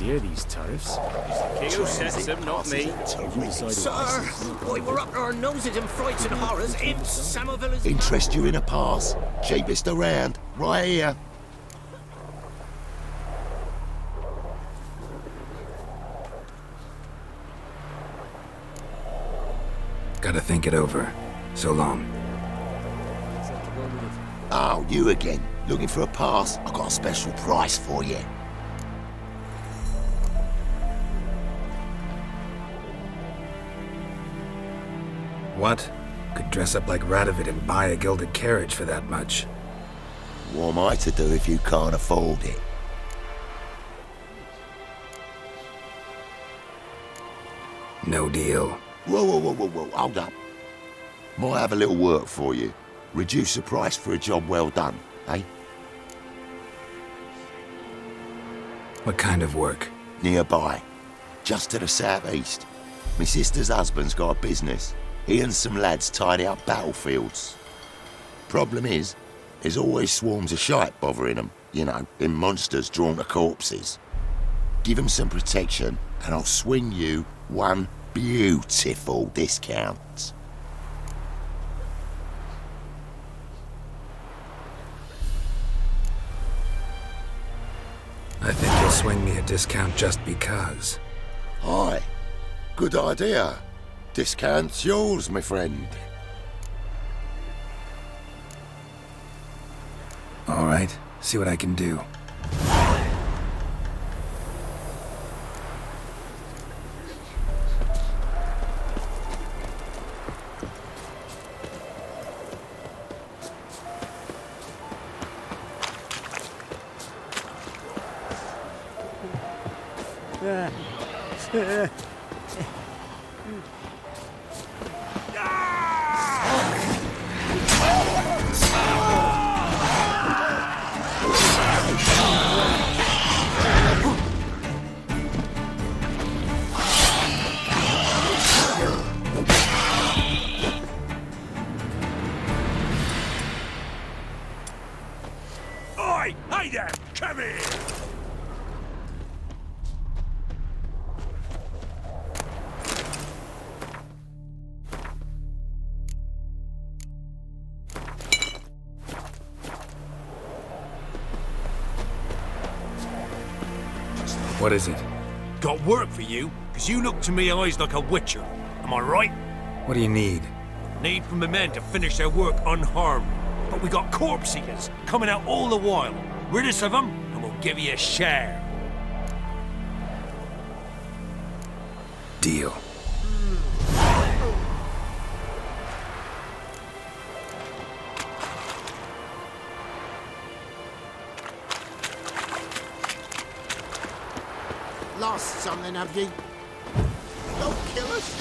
hear these tariffs. King who sets them, not me. Sir, boy, we're up to our noses in frights and horrors. If Somerville is... Interest you in a pass? Cheapest around, right here. Gotta think it over. So long. Oh, you again. Looking for a pass? I've got a special price for you. What? Could dress up like Radovid and buy a gilded carriage for that much. What am I to do if you can't afford it? No deal. Whoa, hold up. Might have a little work for you. Reduce the price for a job well done, eh? What kind of work? Nearby. Just to the southeast. My sister's husband's got a business. He and some lads tidy up battlefields. Problem is, there's always swarms of shite bothering them. You know, in monsters drawn to corpses. Give them some protection, and I'll swing you one beautiful discount. I think you'll swing me a discount just because. Aye, good idea. Discount's yours, my friend. All right, see what I can do. Oi! Hey there! Come here! What is it? Got work for you, because you look to me eyes like a witcher. Am I right? What do you need? Need from the men to finish their work unharmed. But we got corpse eaters coming out all the while. Rid us of them, and we'll give you a share. Deal. Lost something, have you? Don't kill us.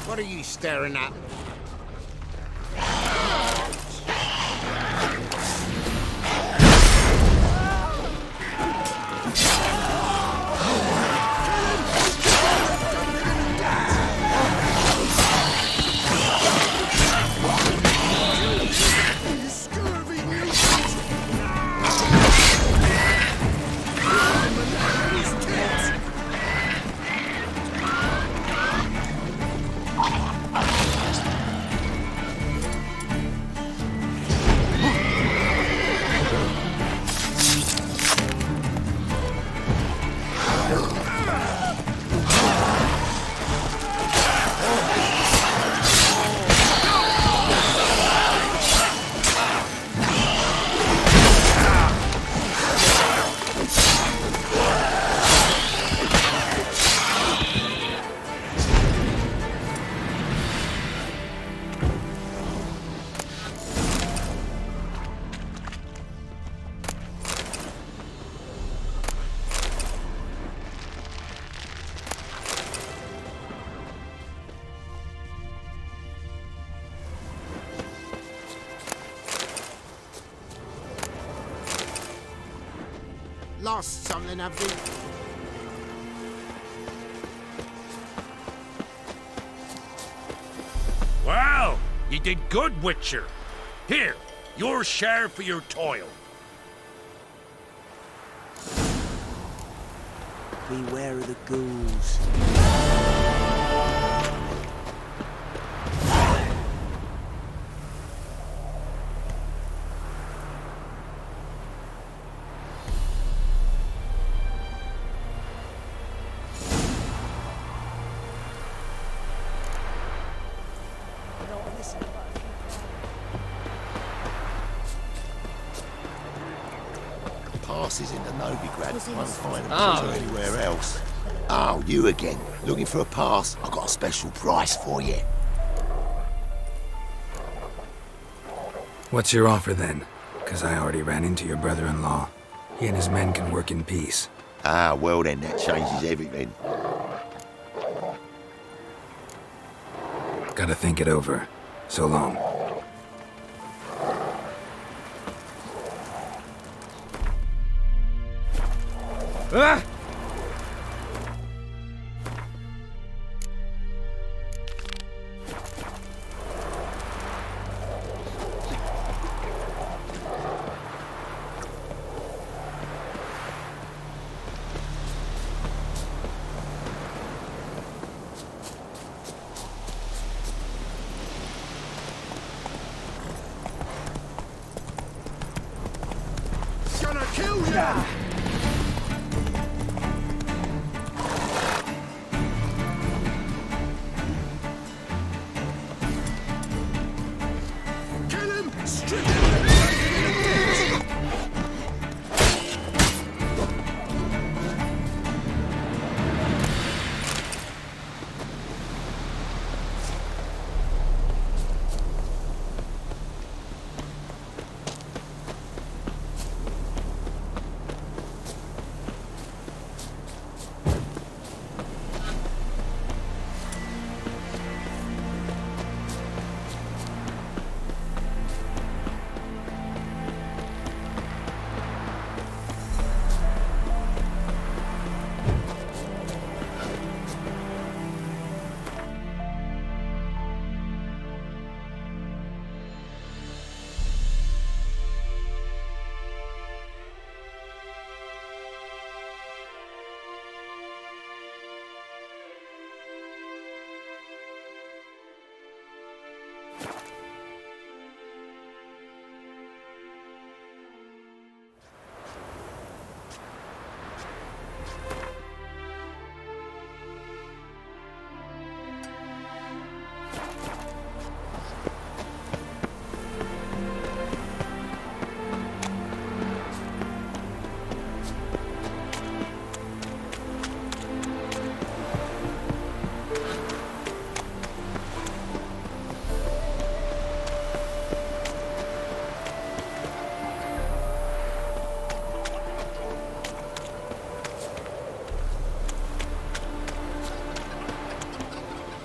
What are you staring at? lost something of the... Well, you did good, Witcher. Here, your share for your toil. Beware of the ghouls. Passes into Novigrad. Won't find them anywhere else. Oh, you again. Looking for a pass? I got a special price for you. What's your offer then? Because I already ran into your brother-in-law. He and his men can work in peace. Ah, well then, that changes everything. Gotta think it over. So long. Ah! Gonna kill ya! Kill him! Strip him!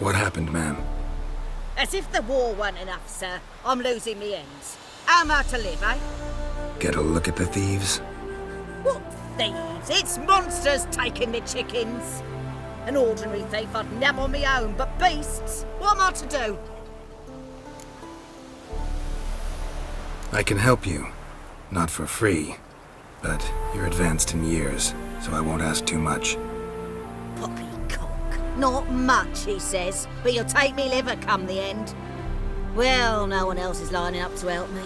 What happened, ma'am? As if the war weren't enough, sir. I'm losing me ends. How am I to live, eh? Get a look at the thieves? What thieves? It's monsters taking the chickens. An ordinary thief I'd nab on my own, but beasts? What am I to do? I can help you. Not for free. But you're advanced in years, so I won't ask too much. Poppycock. Not much, he says, but you'll take me liver come the end. Well, no one else is lining up to help me.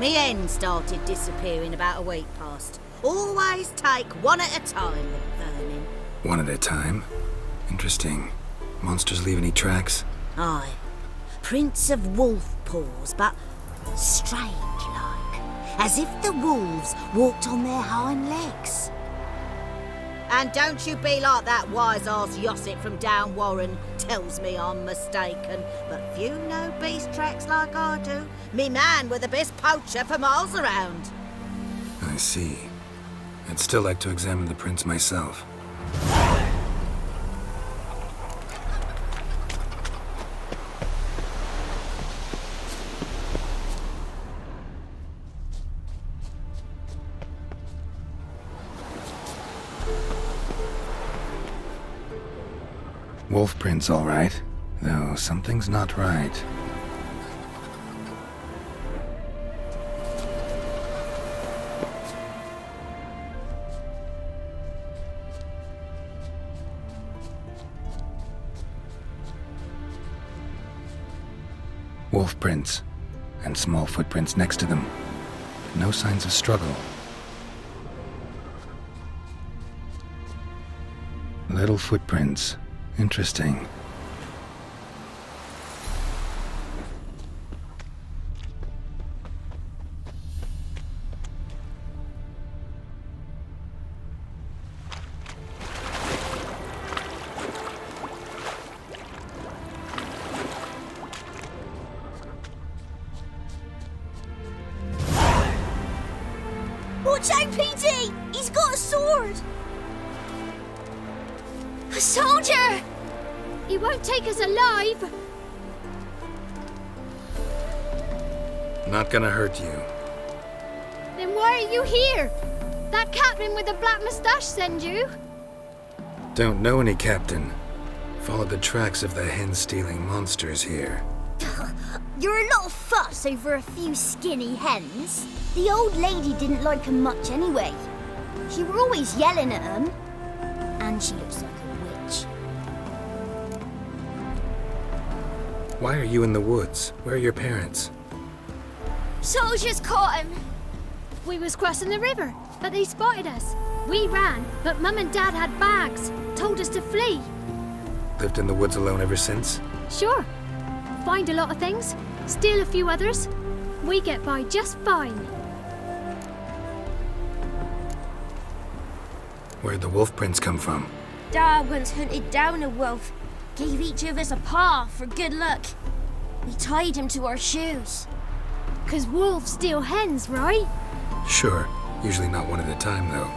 Me hen started disappearing about a week past. Always take one at a time with vermin. One at a time? Interesting. Monsters leave any tracks? Aye. Prints of wolf paws, but strange-like. As if the wolves walked on their hind legs. And don't you be like that wise-ass Yossit from down Warren tells me I'm mistaken. But few know beast tracks like I do. Me man were the best poacher for miles around. I see. I'd still like to examine the prints myself. Wolf prints, all right. Though something's not right. Wolf prints, and small footprints next to them. No signs of struggle. Little footprints. Interesting. Watch out, Petey! He's got a sword! A soldier! He won't take us alive! Not gonna hurt you. Then why are you here? That captain with the black moustache send you? Don't know any captain. Followed the tracks of the hen-stealing monsters here. You're a lot of fuss over a few skinny hens. The old lady didn't like 'em much anyway. She were always yelling at 'em. And she looks like a witch. Why are you in the woods? Where are your parents? Soldiers caught him. We was crossing the river, but they spotted us. We ran, but Mum and Dad had bags, told us to flee. Lived in the woods alone ever since? Sure. Find a lot of things, steal a few others. We get by just fine. Where'd the wolf prints come from? Dad once hunted down a wolf. Gave each of us a paw for good luck. We tied him to our shoes. 'Cause wolves steal hens, right? Sure. Usually not one at a time, though.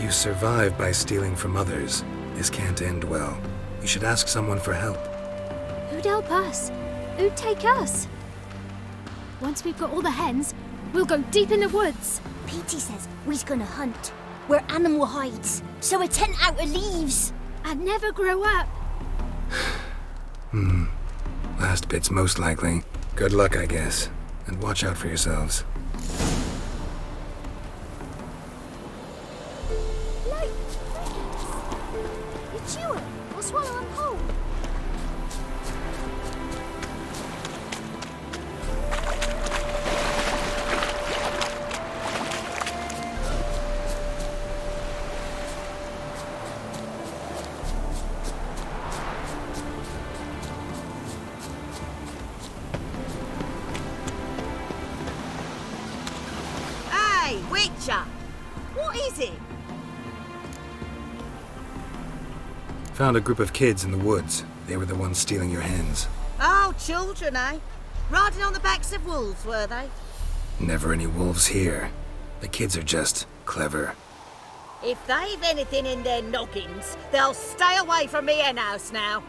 You survive by stealing from others. This can't end well. You should ask someone for help. Who'd help us? Who'd take us? Once we've got all the hens, we'll go deep in the woods. Petey says we's gonna hunt. Where animal hides. So a tent out of leaves. And never grow up. Last bit's most likely. Good luck, I guess. And watch out for yourselves. Like, you chew it. We'll swallow them whole. Hey, Witcher! What is it? Found a group of kids in the woods. They were the ones stealing your hens. Oh, children, eh? Riding on the backs of wolves, were they? Never any wolves here. The kids are just clever. If they've anything in their noggins, they'll stay away from me hen house now.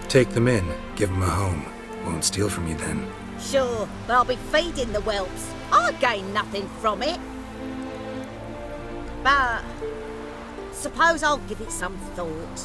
Take them in. Give them a home. Won't steal from you then. Sure, but I'll be feeding the whelps. I gain nothing from it. But suppose I'll give it some thought.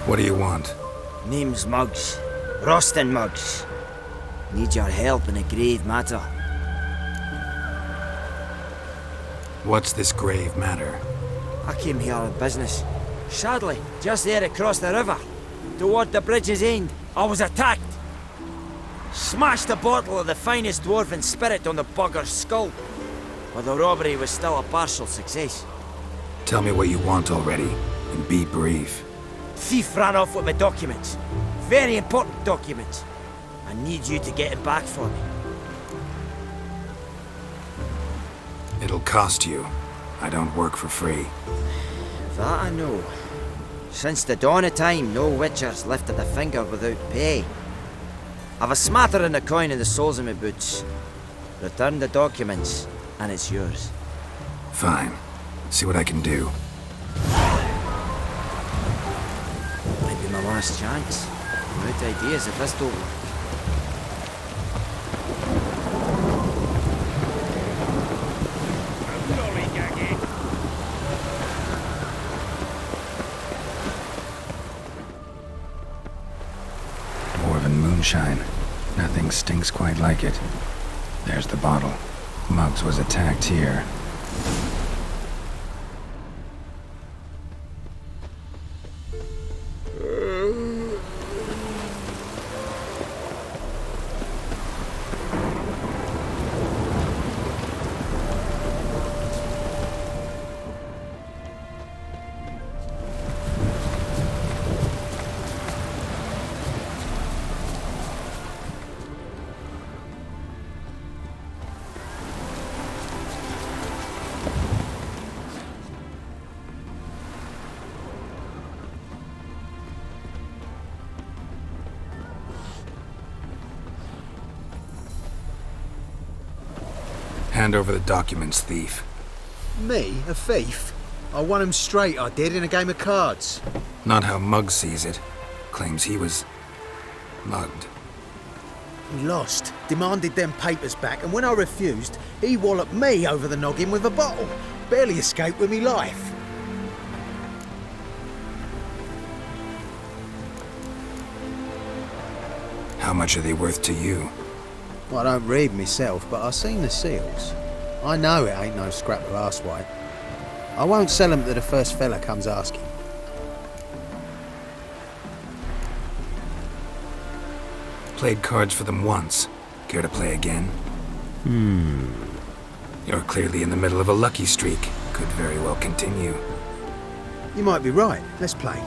What do you want? Name's Muggs. Rostin Muggs. Need your help in a grave matter. What's this grave matter? I came here on business. Sadly, just there across the river, toward the bridge's end, I was attacked. Smashed a bottle of the finest dwarven spirit on the bugger's skull. But the robbery was still a partial success. Tell me what you want already, and be brief. Thief ran off with my documents. Very important documents. I need you to get it back for me. It'll cost you. I don't work for free. That I know. Since the dawn of time, no witcher's lifted a finger without pay. I've a smattering of coin in the soles of my boots. Return the documents, and it's yours. Fine. See what I can do. Might be my last chance. I'm out of ideas if this don't work. Dwarven moonshine. Nothing stinks quite like it. There's the bottle. Muggs was attacked here. Hand over the documents, thief. Me? A thief? I won him straight, I did, in a game of cards. Not how Muggs sees it. Claims he was mugged. He lost, demanded them papers back, and when I refused, he walloped me over the noggin with a bottle. Barely escaped with me life. How much are they worth to you? Well, I don't read myself, but I've seen the seals. I know it ain't no scrap of arsewhite. I won't sell them to the first fella comes asking. Played cards for them once. Care to play again? You're clearly in the middle of a lucky streak. Could very well continue. You might be right. Let's play.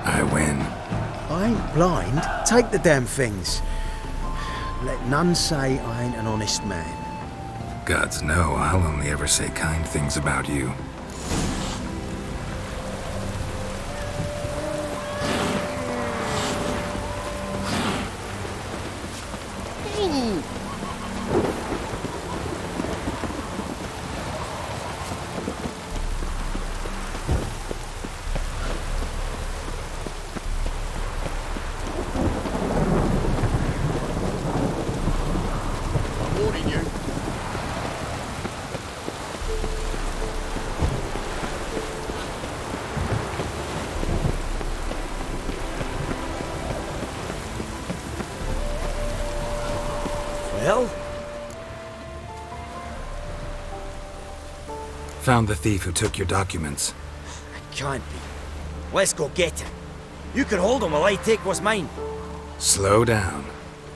I win. I ain't blind. Take the damn things. Let none say I ain't an honest man. Gods know I'll only ever say kind things about you. Warning you. Well? Found the thief who took your documents. It can't be. Let's go get him. You can hold him while I take what's mine. Slow down.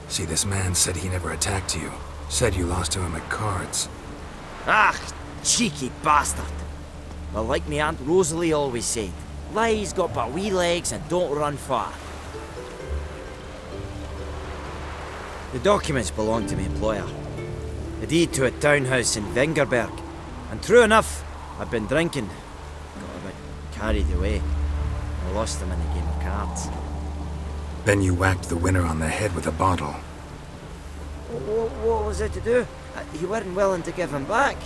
See, this man said he never attacked you. Said you lost to him at cards. Ah, cheeky bastard. Well, like me Aunt Rosalie always said, lies got but wee legs and don't run far. The documents belong to my employer. The deed to a townhouse in Vengerberg. And true enough, I've been drinking. Got a bit carried away. I lost them in a game of cards. Then you whacked the winner on the head with a bottle. What was it to do? You weren't willing to give him back.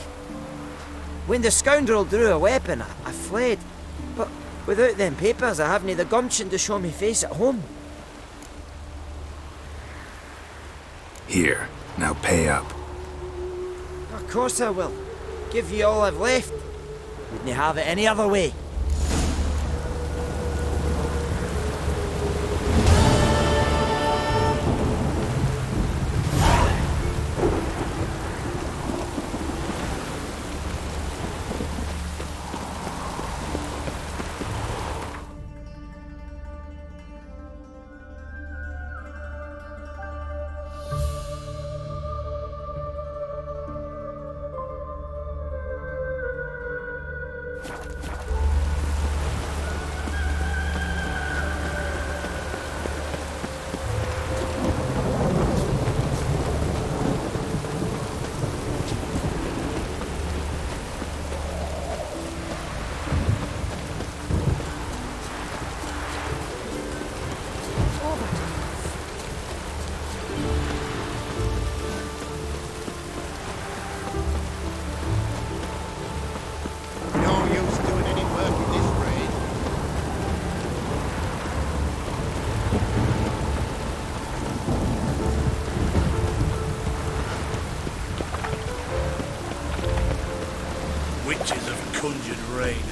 When the scoundrel drew a weapon, I fled. But without them papers, I haven't the gumption to show me face at home. Here, now pay up. Of course I will. Give you all I've left. Wouldn't have it any other way. No use doing any work in this raid. Witches have conjured rain.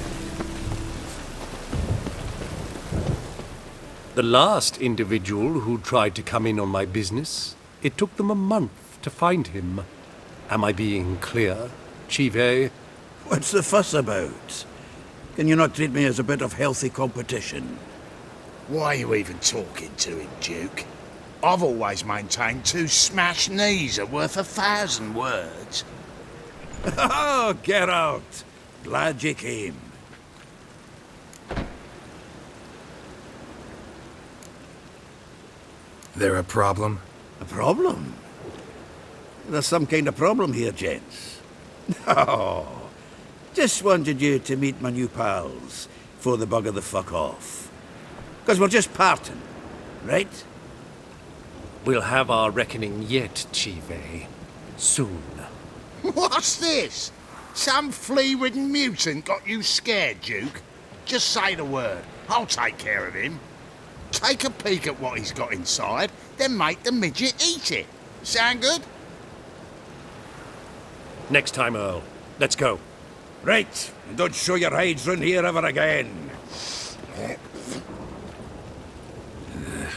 The last individual who tried to come in on my business, it took them a month to find him. Am I being clear, Chive? What's the fuss about? Can you not treat me as a bit of healthy competition? Why are you even talking to him, Duke? I've always maintained 2 smashed knees are worth 1,000 words. Oh, get out! Glad you came. There a problem? A problem? There's some kind of problem here, gents. No. Just wanted you to meet my new pals before they bugger the fuck off. 'Cause we're just parting, right? We'll have our reckoning yet, Chive. Soon. What's this? Some flea-ridden mutant got you scared, Duke? Just say the word. I'll take care of him. Take a peek at what he's got inside, then make the midget eat it. Sound good? Next time, Earl. Let's go. Right, and don't show your hides round here ever again.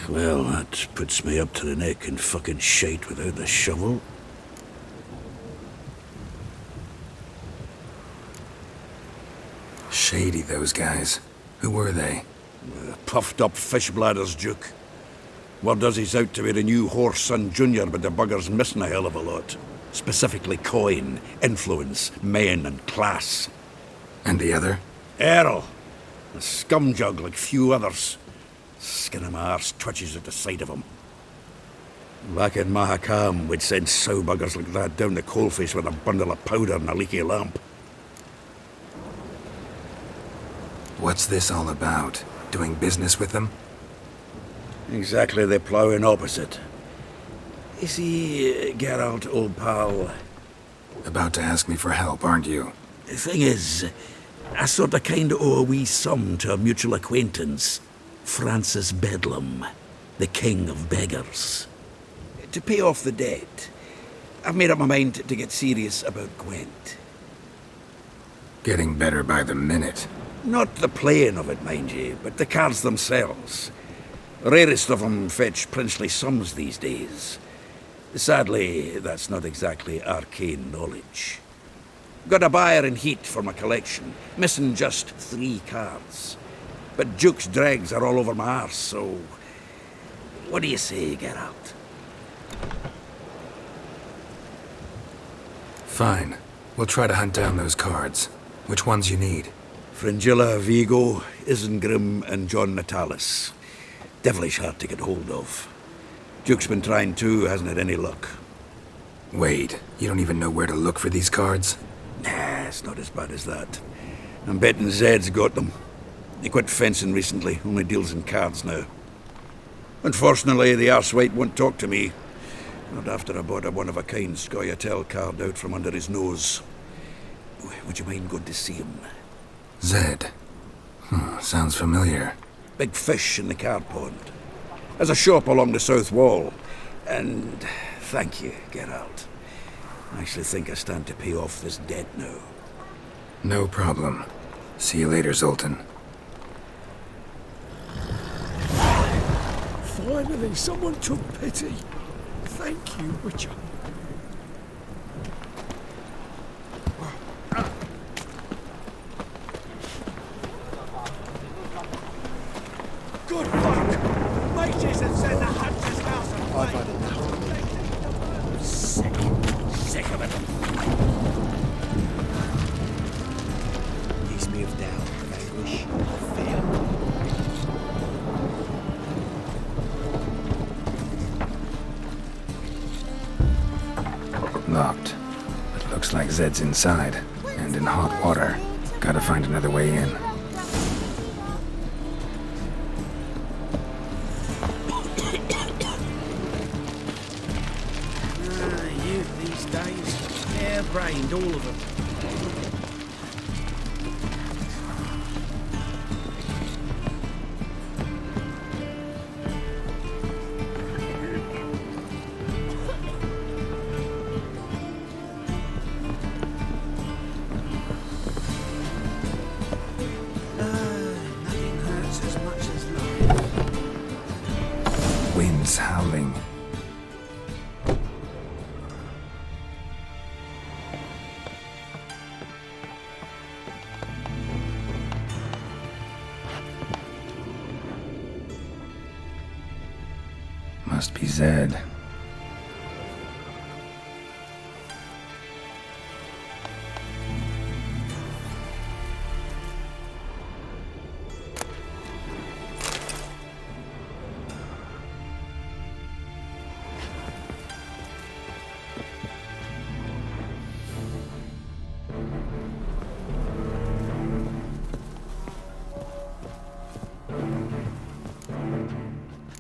Well, that puts me up to the neck in fucking shite without the shovel. Shady, those guys. Who were they? Puffed up fish bladders, Duke. Word does he's out to be the new horse son junior, but the bugger's missing a hell of a lot. Specifically coin, influence, men, and class. And the other? Errol. A scumjug like few others. Skin of my arse twitches at the sight of him. Back in Mahakam, we'd send sow buggers like that down the coalface with a bundle of powder and a leaky lamp. What's this all about? Doing business with them? Exactly the ploughing opposite. You see, Geralt, old pal... About to ask me for help, aren't you? The thing is, I sort of kinda owe a wee sum to a mutual acquaintance. Francis Bedlam, the king of beggars. To pay off the debt, I've made up my mind to get serious about Gwent. Getting better by the minute. Not the playing of it, mind you, but the cards themselves. Rarest of them fetch princely sums these days. Sadly, that's not exactly arcane knowledge. Got a buyer in heat for my collection, missing just 3 cards. But Duke's dregs are all over my arse, so... What do you say, Geralt? Fine. We'll try to hunt down those cards. Which ones you need? Fringilla, Vigo, Isengrim, and John Natalis. Devilish hard to get hold of. Duke's been trying too, hasn't had any luck. Wait, you don't even know where to look for these cards? Nah, it's not as bad as that. I'm betting Zed's got them. He quit fencing recently, only deals in cards now. Unfortunately, the arsewite won't talk to me. Not after I bought a one-of-a-kind Scoia'tael card out from under his nose. Would you mind going to see him? Zed. Sounds familiar. Big fish in the card pond. There's a shop along the south wall. And thank you, Geralt. I actually think I stand to pay off this debt now. No problem. See you later, Zoltan. Finally, someone took pity. Thank you, Witcher. Good fuck! Mages have sent the hunter's house and Sick of it. He's moved down with anguish or fear. Locked. It looks like Zed's inside, and in hot water. Gotta find another way in. Youth these days, hair-brained, all of them. Nothing hurts as much as love. Wind's howling. Must be Zed.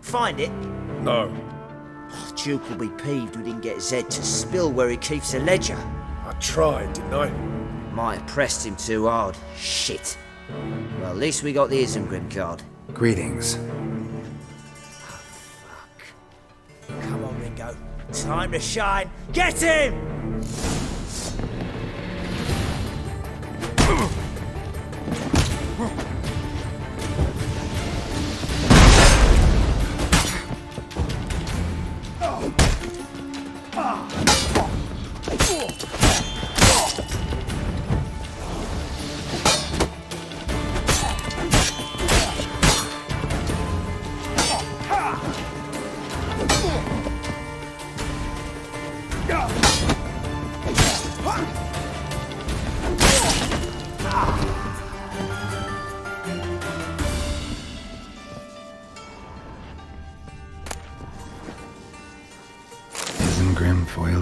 Find it? No. Duke will be peeved we didn't get Zed to spill where he keeps the ledger. I tried, didn't I? Might have pressed him too hard. Shit. Well, at least we got the Isengrim card. Greetings. Fuck. Come on, Ringo. Time to shine. Get him!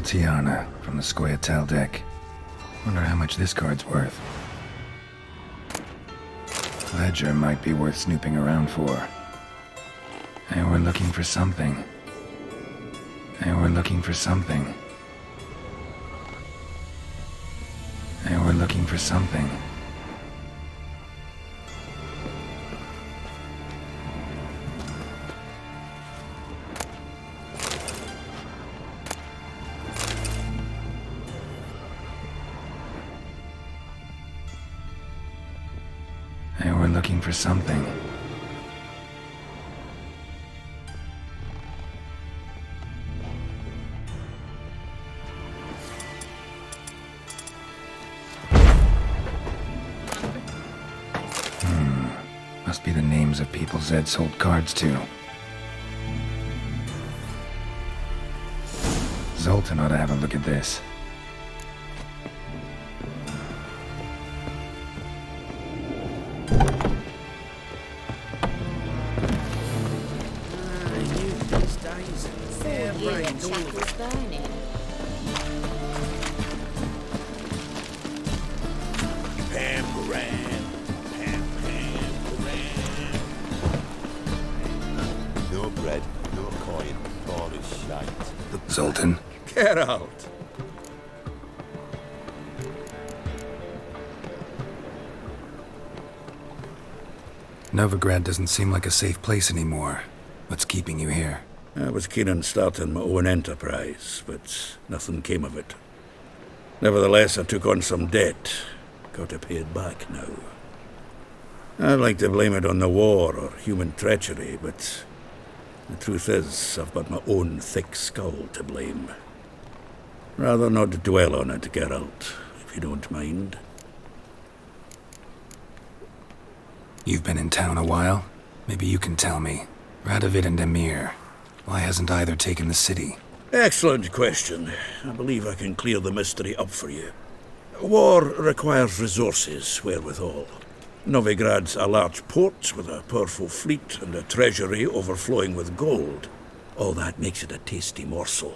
Tiana from the Scoia'tael deck. Wonder how much this card's worth. Ledger might be worth snooping around for. And we're looking for something. And we're looking for something. And we're looking for something. And we're looking for something. Must be the names of people Zed sold cards to. Zoltan ought to have a look at this. No bread, no coin, all is shite. Zoltan? Get out. Novigrad doesn't seem like a safe place anymore. What's keeping you here? I was keen on starting my own enterprise, but nothing came of it. Nevertheless, I took on some debt. Got to pay it back now. I'd like to blame it on the war or human treachery, but the truth is, I've got my own thick skull to blame. Rather not dwell on it, Geralt, if you don't mind. You've been in town a while? Maybe you can tell me. Radovid and Emir. Why hasn't either taken the city? Excellent question. I believe I can clear the mystery up for you. War requires resources wherewithal. Novigrad's a large port with a powerful fleet and a treasury overflowing with gold. All that makes it a tasty morsel.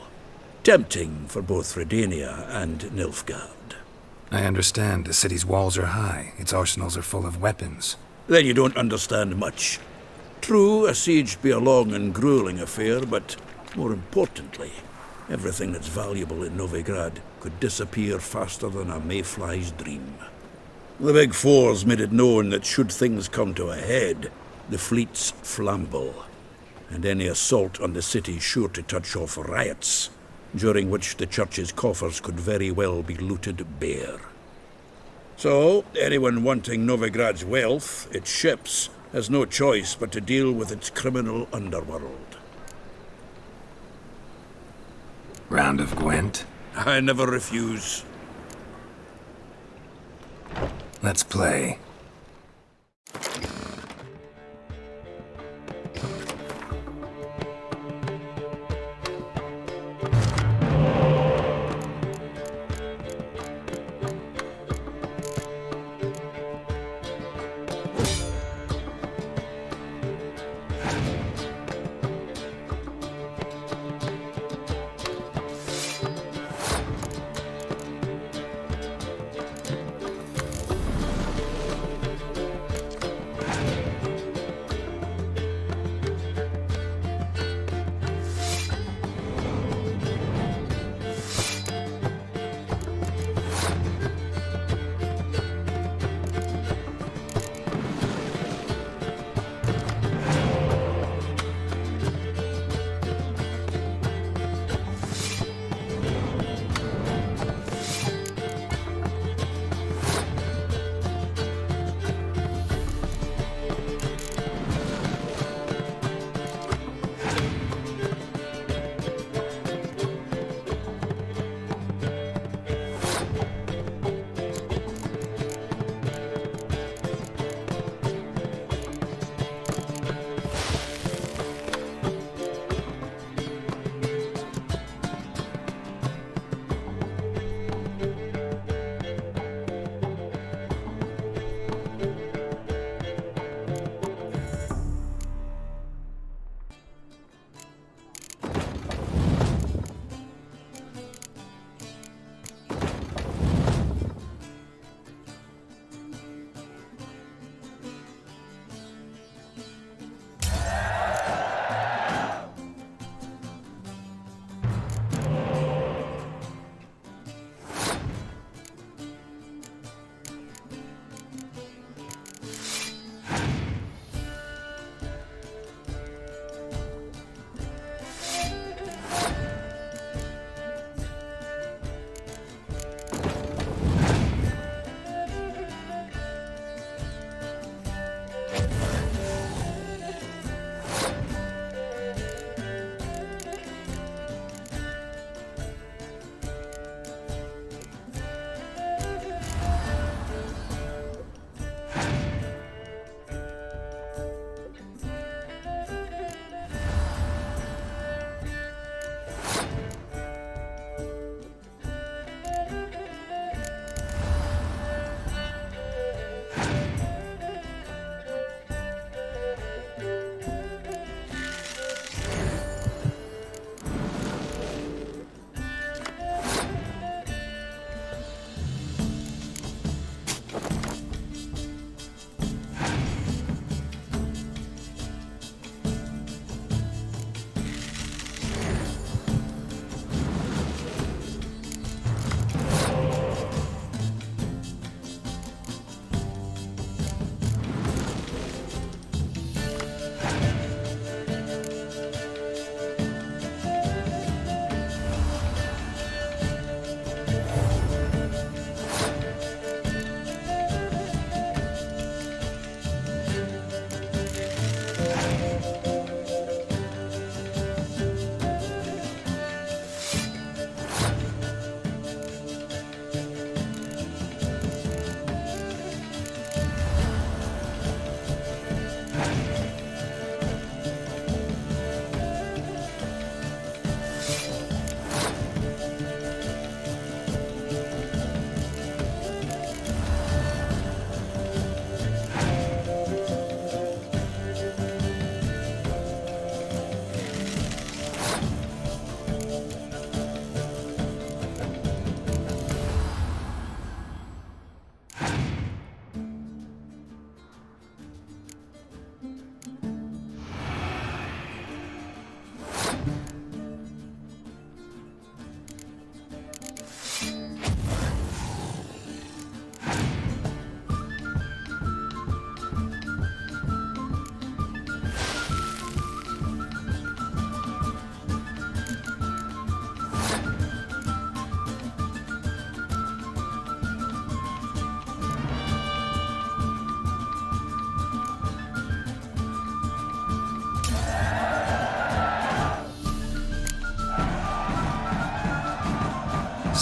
Tempting for both Redania and Nilfgaard. I understand the city's walls are high. Its arsenals are full of weapons. Then you don't understand much. True, a siege be a long and grueling affair, but more importantly, everything that's valuable in Novigrad could disappear faster than a mayfly's dream. The Big Four's made it known that should things come to a head, the fleet's flammable, and any assault on the city's sure to touch off riots, during which the church's coffers could very well be looted bare. So, anyone wanting Novigrad's wealth, its ships, has no choice but to deal with its criminal underworld. Round of Gwent? I never refuse. Let's play.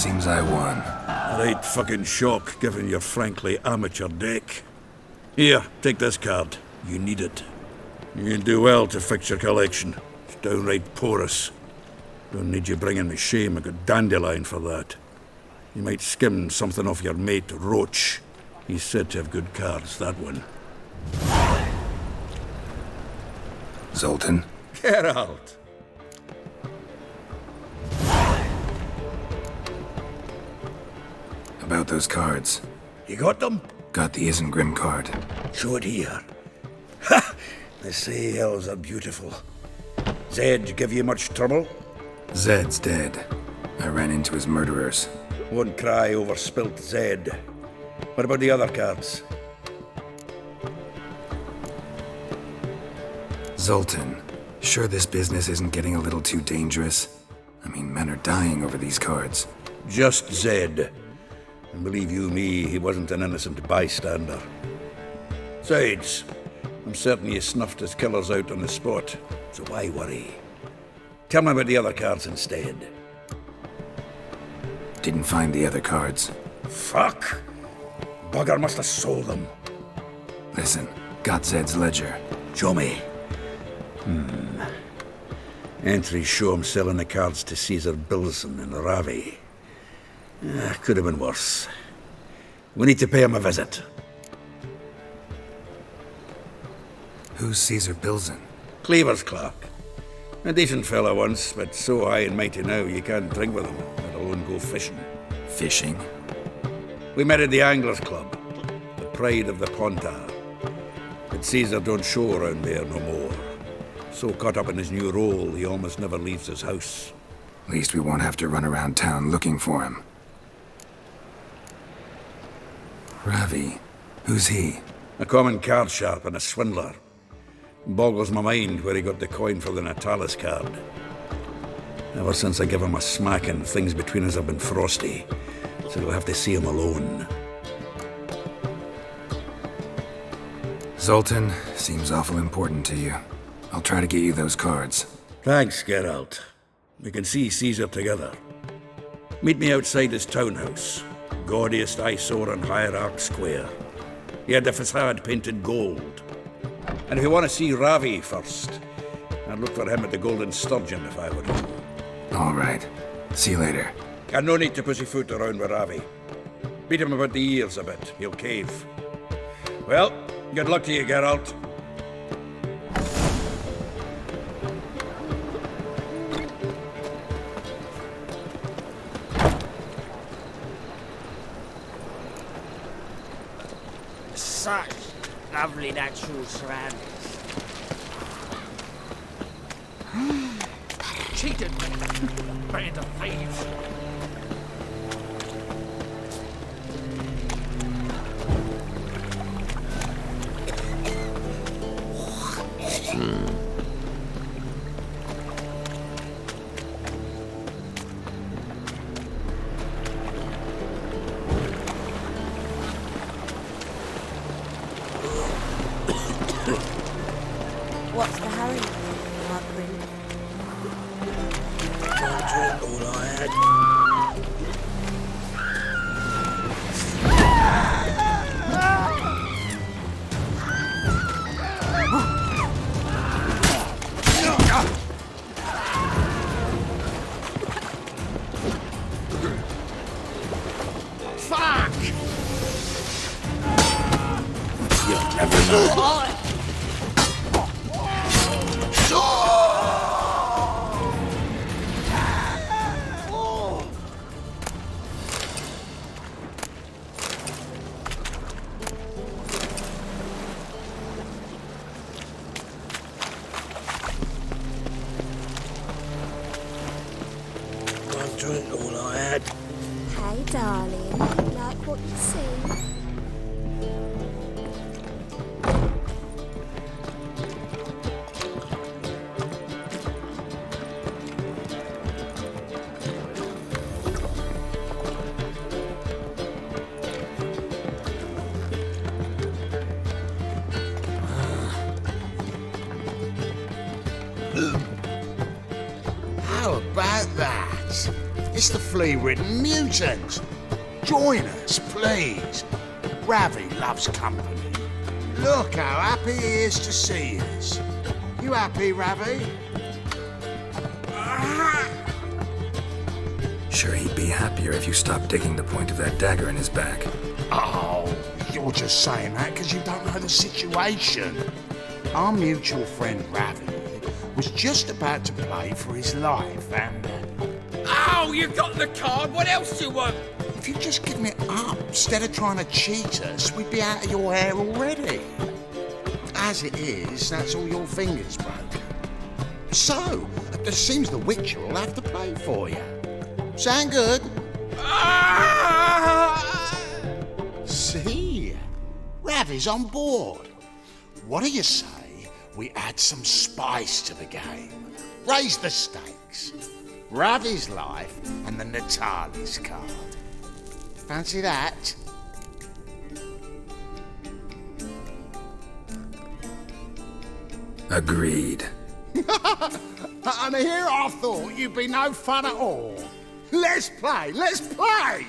Seems I won. Right fucking shock, given your frankly amateur deck. Here, take this card. You need it. You do well to fix your collection. It's downright porous. Don't need you bringing me shame. I got dandelion for that. You might skim something off your mate, Roach. He's said to have good cards, that one. Zoltan? Get out! About those cards. You got them? Got the Isengrim card. Show it here. Ha! They say elves are beautiful. Zed give you much trouble? Zed's dead. I ran into his murderers. Won't cry over spilt Zed. What about the other cards? Zoltan, sure this business isn't getting a little too dangerous? I mean, men are dying over these cards. Just Zed. And believe you me, he wasn't an innocent bystander. Besides, I'm certain he snuffed his killers out on the spot, so why worry? Tell me about the other cards instead. Didn't find the other cards. Fuck! Bugger must have sold them. Listen, got Zed's ledger. Show me. Entries show him selling the cards to Caesar Bilson in Ravi. Could have been worse. We need to pay him a visit. Who's Caesar Bilson? Cleaver's clerk. A decent fella once, but so high and mighty now you can't drink with him, let alone go fishing. Fishing? We met at the Anglers Club, the pride of the Pontar. But Caesar don't show around there no more. So caught up in his new role, he almost never leaves his house. At least we won't have to run around town looking for him. Ravi, who's he? A common card sharp and a swindler. Boggles my mind where he got the coin for the Natalis card. Ever since I gave him a smacking, things between us have been frosty, so you'll have to see him alone. Zoltan, seems awful important to you. I'll try to get you those cards. Thanks, Geralt. We can see Caesar together. Meet me outside his townhouse, gaudiest eyesore on Hierarch Square. He had the facade painted gold. And if you want to see Ravi first, I'd look for him at the Golden Sturgeon if I were you. All right. See you later. And no need to pussyfoot around with Ravi. Beat him about the ears a bit. He'll cave. Well, good luck to you, Geralt. Such lovely natural surroundings. Cheated! Band of thieves! What's the hurry, Margaret? Can't drink all I had. Fuck! You'll never know. Can't drink all I had. Hey, darling, like what you see? How about that? It's the flea-ridden mutant. Join us, please. Ravi loves company. Look how happy he is to see us. You happy, Ravi? Sure, he'd be happier if you stopped digging the point of that dagger in his back. Oh, you're just saying that because you don't know the situation. Our mutual friend Ravi was just about to play for his life and... Oh, you got the card. What else do you want? If you'd just given it up instead of trying to cheat us, we'd be out of your hair already. As it is, that's all your fingers broken. So, it seems the Witcher will have to play for you. Sound good? See? Ravi's on board. What do you say we add some spice to the game? Raise the stakes. Ravi's life and the Natali's card. Fancy that? Agreed. And here I thought you'd be no fun at all. Let's play! Let's play!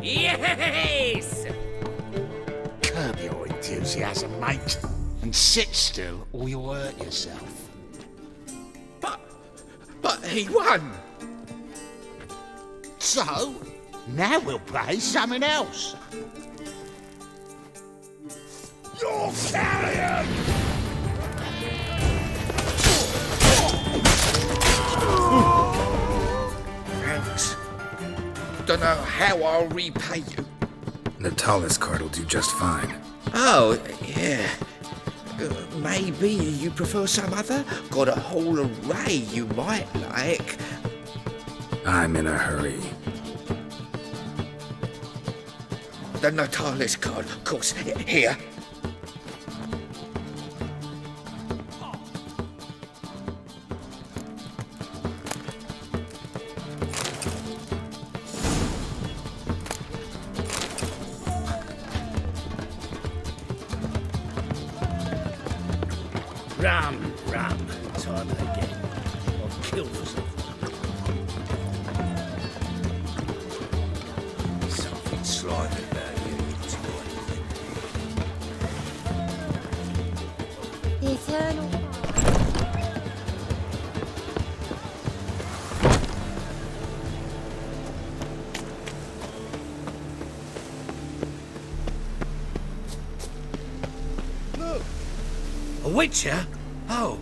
Yes! Curb your enthusiasm, mate. And sit still or you'll hurt yourself. But he won! So, now we'll play something else. You're carrion! Thanks. Don't know how I'll repay you. Natali's card will do just fine. Oh, yeah. Maybe you prefer some other? Got a whole array you might like. I'm in a hurry. The Natalis card, of course. Here. Ram, time and again. I'll kill for something. Something slimy about you. The eternal. Look! A witcher? Oh,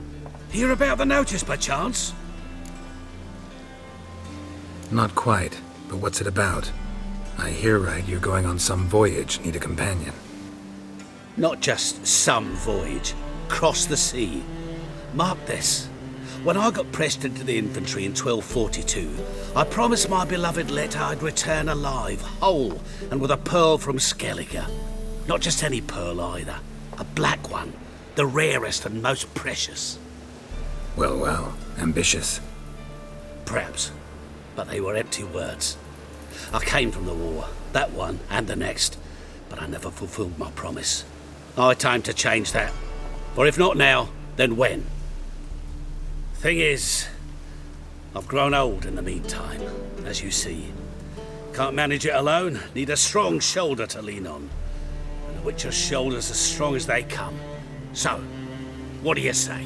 hear about the notice by chance? Not quite, but what's it about? I hear right you're going on some voyage, need a companion. Not just some voyage. Cross the sea. Mark this. When I got pressed into the infantry in 1242, I promised my beloved Letta I'd return alive, whole, and with a pearl from Skellige. Not just any pearl either. A black one. The rarest and most precious. Well, ambitious. Perhaps. But they were empty words. I came from the war, that one and the next, but I never fulfilled my promise. I time to change that. For if not now, then when? Thing is, I've grown old in the meantime, as you see. Can't manage it alone, need a strong shoulder to lean on. And a witcher's shoulder's as strong as they come. So, what do you say?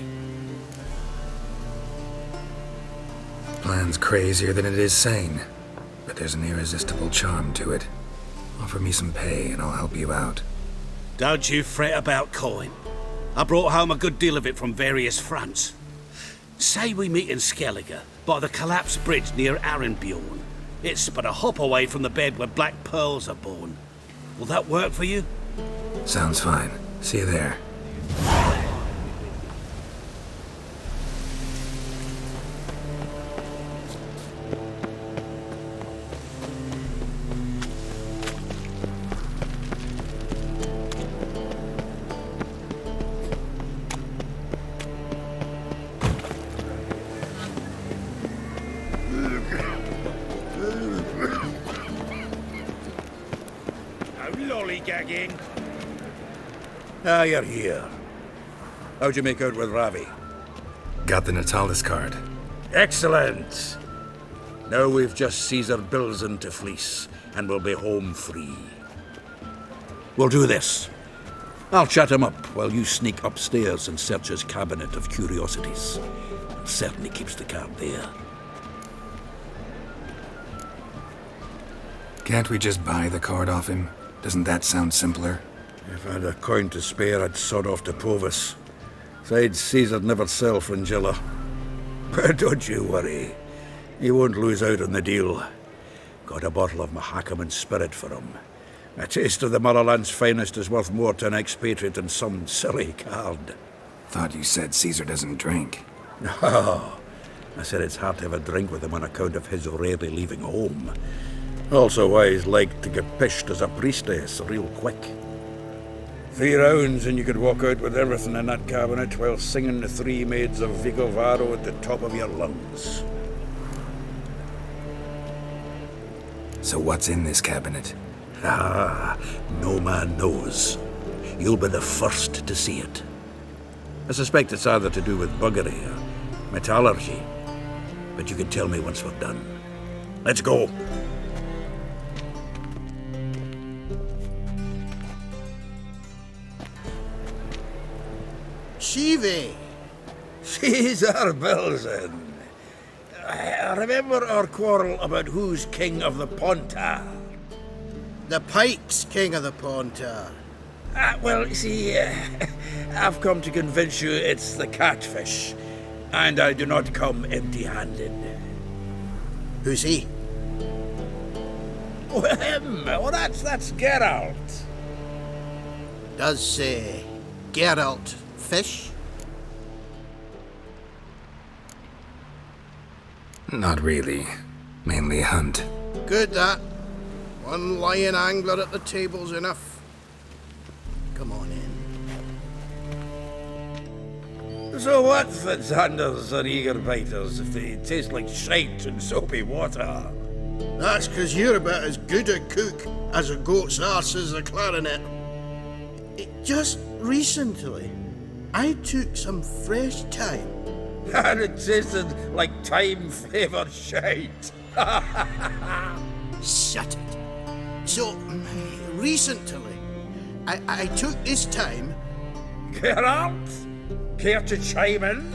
Plan's crazier than it is sane, but there's an irresistible charm to it. Offer me some pay and I'll help you out. Don't you fret about coin. I brought home a good deal of it from various fronts. Say we meet in Skellige, by the collapsed bridge near Arenbjorn. It's but a hop away from the bed where black pearls are born. Will that work for you? Sounds fine. See you there. Lollygagging. Ah, you're here. How'd you make out with Ravi? Got the Natalis card. Excellent. Now we've just Caesar Bilzen to fleece, and we'll be home free. We'll do this. I'll chat him up while you sneak upstairs and search his cabinet of curiosities. Certainly keeps the card there. Can't we just buy the card off him? Doesn't that sound simpler? If I had a coin to spare, I'd sod off to Provis. Besides, Caesar'd never sell Fringilla. But don't you worry. He won't lose out on the deal. Got a bottle of Mahakaman spirit for him. A taste of the motherland's finest is worth more to an expatriate than some silly card. Thought you said Caesar doesn't drink. No. I said it's hard to have a drink with him on account of his rarely leaving home. Also why he's like to get pished as a priestess real quick. 3 rounds and you could walk out with everything in that cabinet while singing the 3 maids of Vigovaro at the top of your lungs. So what's in this cabinet? Ah, no man knows. You'll be the first to see it. I suspect it's either to do with buggery or metallurgy. But you can tell me once we're done. Let's go. Shivi! Caesar Bilzen. I remember our quarrel about who's king of the Pontar. The Pike's king of the Pontar. Well, you see, I've come to convince you it's the catfish, and I do not come empty-handed. Who's he? Well, him. Oh, that's Geralt. Does Geralt Fish? Not really. Mainly hunt. Good, that. One lion angler at the table's enough. Come on in. So what, Fitzhanders or eager biters, if they taste like shite and soapy water? That's 'cause you're about as good a cook as a goat's arse is a clarinet. Just recently, I took some fresh thyme. And it tasted like thyme-flavoured shite. Shut it. So, recently, I took this thyme. Geralt? Care to chime in?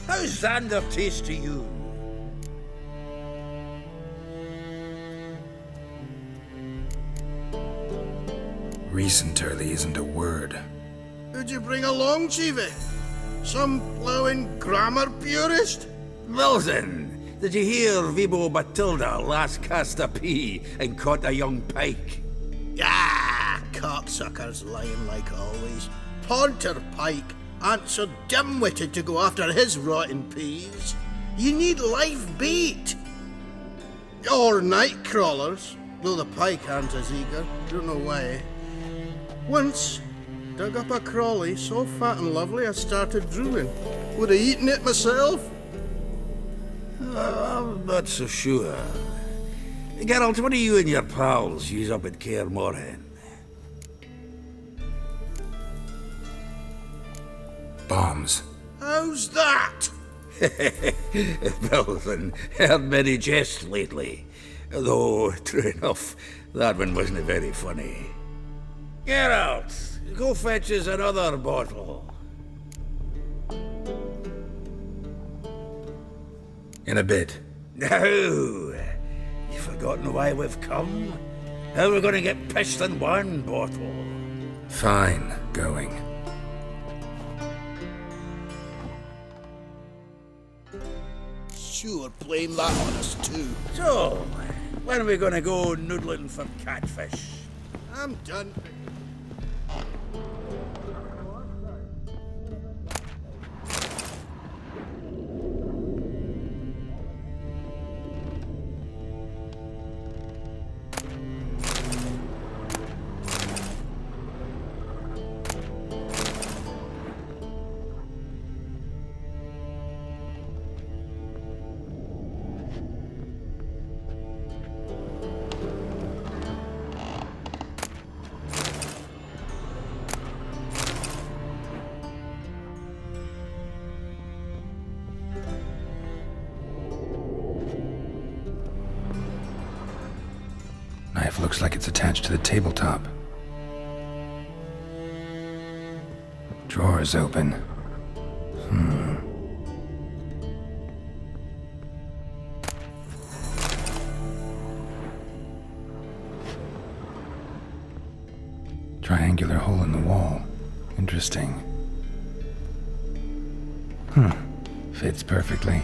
How's Xander taste to you? Recently isn't a word. Who'd you bring along, Chiefy? Some ploughing grammar purist? Wilson, did you hear Vibo Matilda last cast a pea and caught a young pike? Ah, cocksuckers lying like always. Ponter Pike ain't so dim-witted to go after his rotten peas. You need live bait. Or night crawlers, though the pike aren't as eager. Don't know why. Once, dug up a crawly so fat and lovely I started drooling. Would have eaten it myself. I'm not so sure. Geralt, what do you and your pals use up at Kaer Morhen? Bombs. How's that? Wilson, heard many jests lately. Though, true enough, that one wasn't very funny. Geralt, go fetch us another bottle. In a bit. Now, you've forgotten why we've come? How we're going to get pissed in one bottle? Fine, going. Sure, blame that on us too. So, when are we going to go noodling for catfish? I'm done. Knife looks like it's attached to the tabletop. Drawer's open. Triangular hole in the wall. Interesting. Fits perfectly.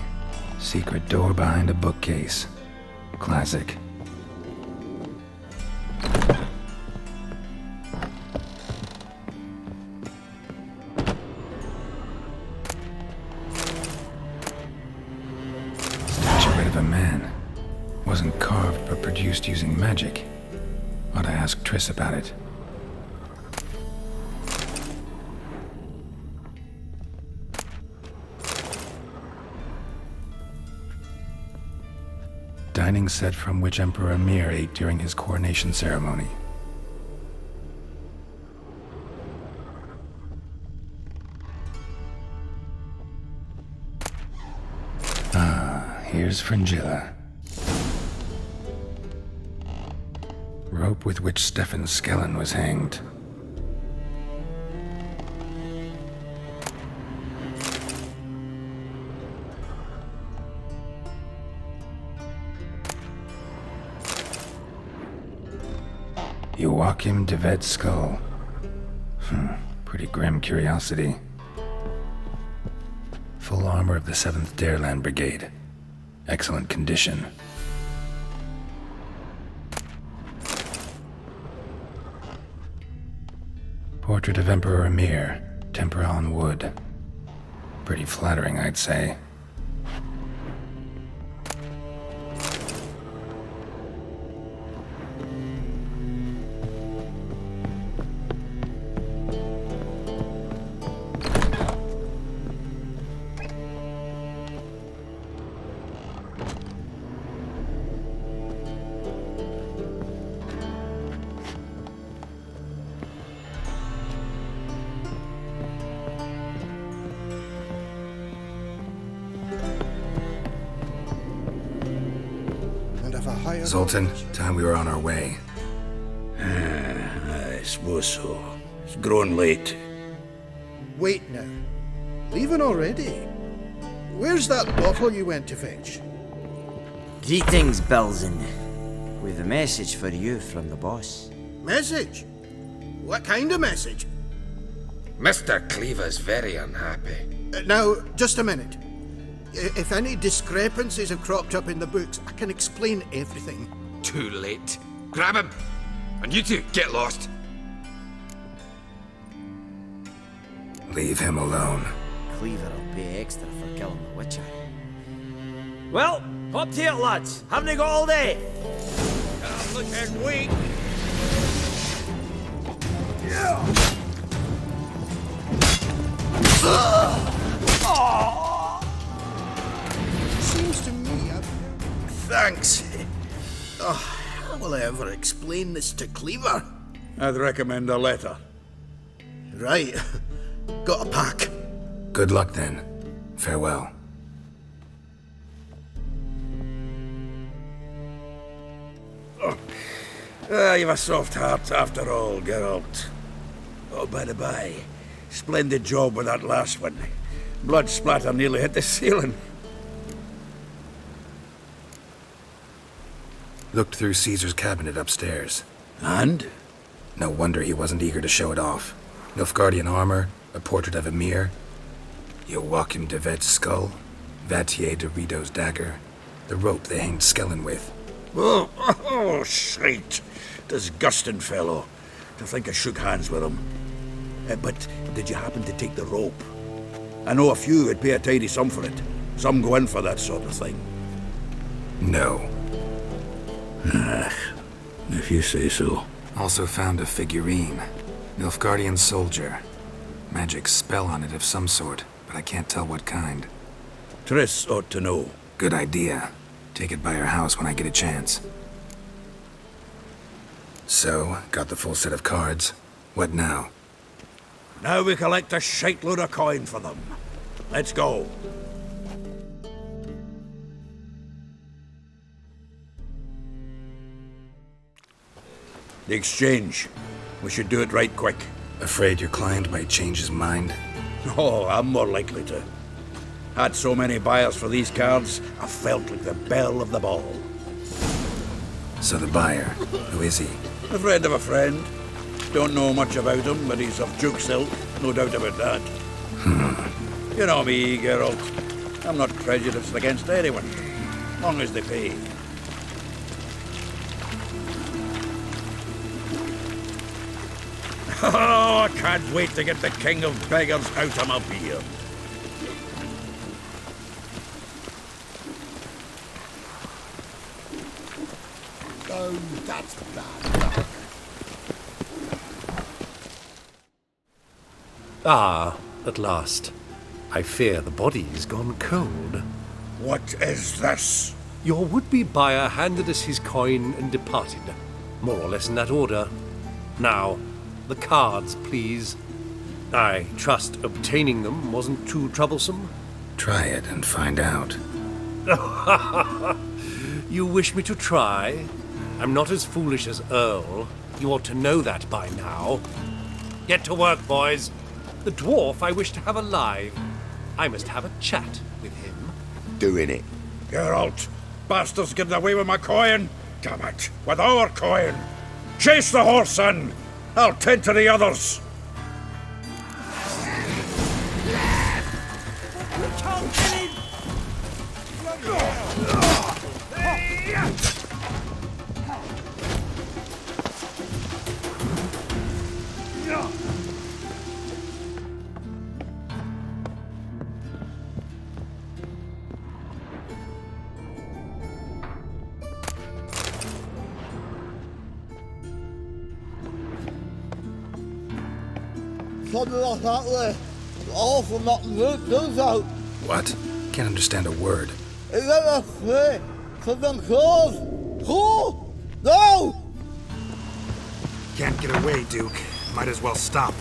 Secret door behind a bookcase. Classic. Statuette of a man. Wasn't carved but produced using magic. Ought to ask Triss about it. Dining set from which Emperor Emir ate during his coronation ceremony. Ah, here's Fringilla. Rope with which Stefan Skellen was hanged. Joachim de Ved's skull. Pretty grim curiosity. Full armor of the 7th Dareland Brigade. Excellent condition. Portrait of Emperor Emir. Temper on wood. Pretty flattering, I'd say. Zoltan, time we were on our way. I suppose so. It's growing late. Wait now. Leaving already? Where's that bottle you went to fetch? Greetings, Belzen. With a message for you from the boss. Message? What kind of message? Mr. Cleaver's very unhappy. Now, just a minute. If any discrepancies have cropped up in the books, I can explain everything. Too late. Grab him! And you two, get lost. Leave him alone. Cleaver will pay extra for killing the Witcher. Well, up to it, lads. Haven't you got all day? Looking weak. Seems to me Thanks. How will I ever explain this to Cleaver? I'd recommend a letter. Right. Got a pack. Good luck then. Farewell. You've a soft heart after all, Geralt. Oh, by the by, splendid job with that last one. Blood splatter nearly hit the ceiling. Looked through Caesar's cabinet upstairs. And? No wonder he wasn't eager to show it off. Nilfgaardian armor, a portrait of Emir, Joachim de Vet's skull, Vatier de Rideau's dagger, the rope they hanged Skellen with. Oh, shite. Disgusting fellow. To think I shook hands with him. But did you happen to take the rope? I know a few would pay a tidy sum for it. Some go in for that sort of thing. No. If you say so. Also found a figurine. Nilfgaardian soldier. Magic spell on it of some sort, but I can't tell what kind. Triss ought to know. Good idea. Take it by her house when I get a chance. So, got the full set of cards. What now? Now we collect a shiteload of coin for them. Let's go. The exchange. We should do it right quick. Afraid your client might change his mind? Oh, I'm more likely to. Had so many buyers for these cards, I felt like the belle of the ball. So the buyer, who is he? A friend of a friend. Don't know much about him, but he's of Duke silk, no doubt about that. You know me, Geralt. I'm not prejudiced against anyone, as long as they pay. Oh, I can't wait to get the king of beggars out of my beard. Oh, that's bad luck. Ah, at last. I fear the body's gone cold. What is this? Your would-be buyer handed us his coin and departed, more or less in that order. Now, the cards, please. I trust obtaining them wasn't too troublesome? Try it and find out. You wish me to try? I'm not as foolish as Earl. You ought to know that by now. Get to work, boys. The dwarf I wish to have alive. I must have a chat with him. Doing it. Geralt, bastards getting away with my coin. Damn it, with our coin. Chase the horse in. I'll tend to the others. something like that way. All for not does out. What? Can't understand a word. Is that a free for them clothes? Who? No! Can't get away, Duke. Might as well stop.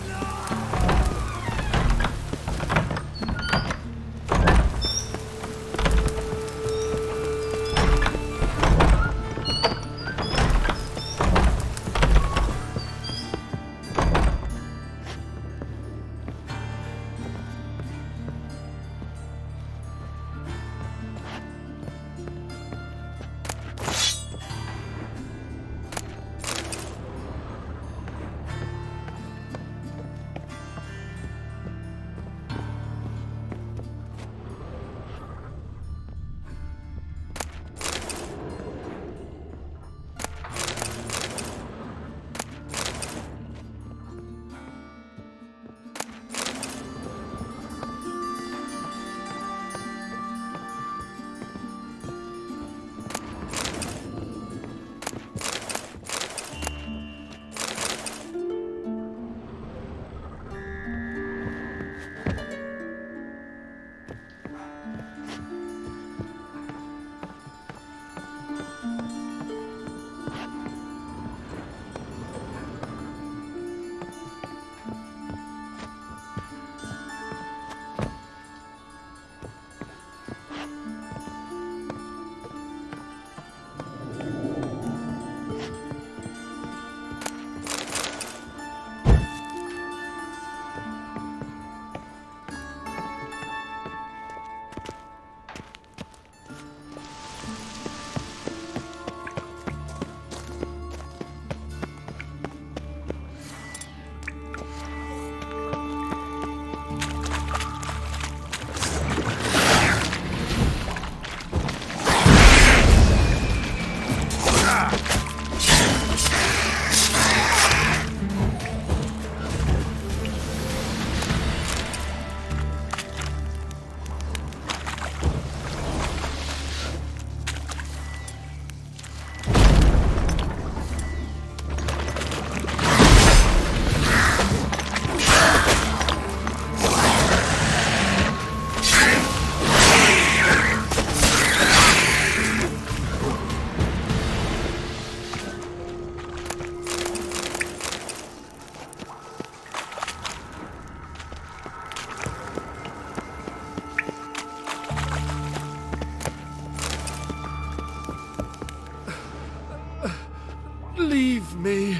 Leave me,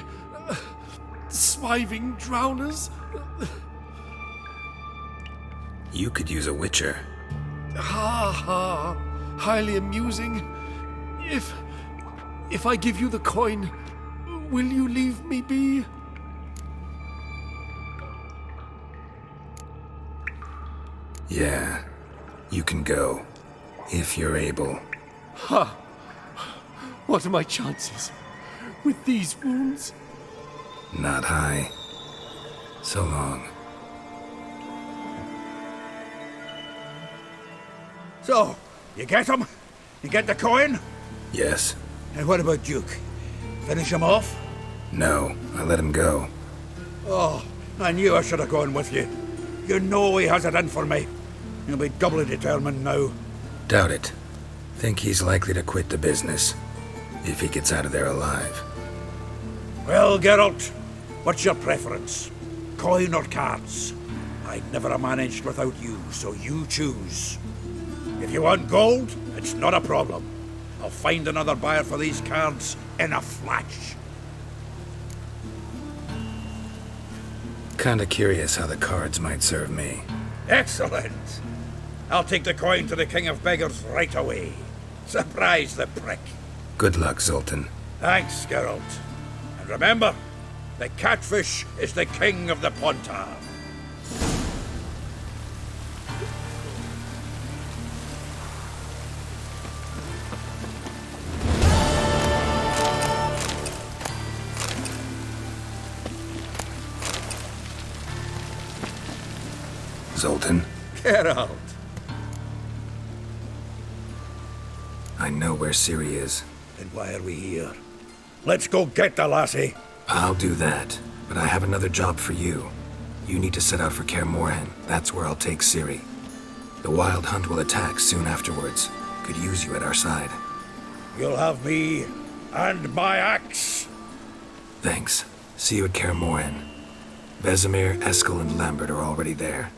swiving drowners. You could use a witcher. Ha ha, highly amusing. If I give you the coin, will you leave me be? Yeah, you can go, if you're able. Ha! What are my chances with these wounds? Not high. So long. So, you get him? You get the coin? Yes. And what about Duke? Finish him off? No, I let him go. Oh, I knew I should have gone with you. You know he has it in for me. He'll be doubly determined now. Doubt it. Think he's likely to quit the business, if he gets out of there alive. Well, Geralt, what's your preference? Coin or cards? I'd never have managed without you, so you choose. If you want gold, it's not a problem. I'll find another buyer for these cards in a flash. Kinda curious how the cards might serve me. Excellent! I'll take the coin to the King of Beggars right away. Surprise the prick. Good luck, Zoltan. Thanks, Geralt. And remember, the catfish is the king of the Pontar. Zoltan? Geralt. I know where Ciri is. Then why are we here? Let's go get the lassie. I'll do that, but I have another job for you. You need to set out for Kaer Morhen. That's where I'll take Ciri. The Wild Hunt will attack soon afterwards. Could use you at our side. You'll have me and my axe. Thanks. See you at Kaer Morhen. Vesemir, Eskel, and Lambert are already there.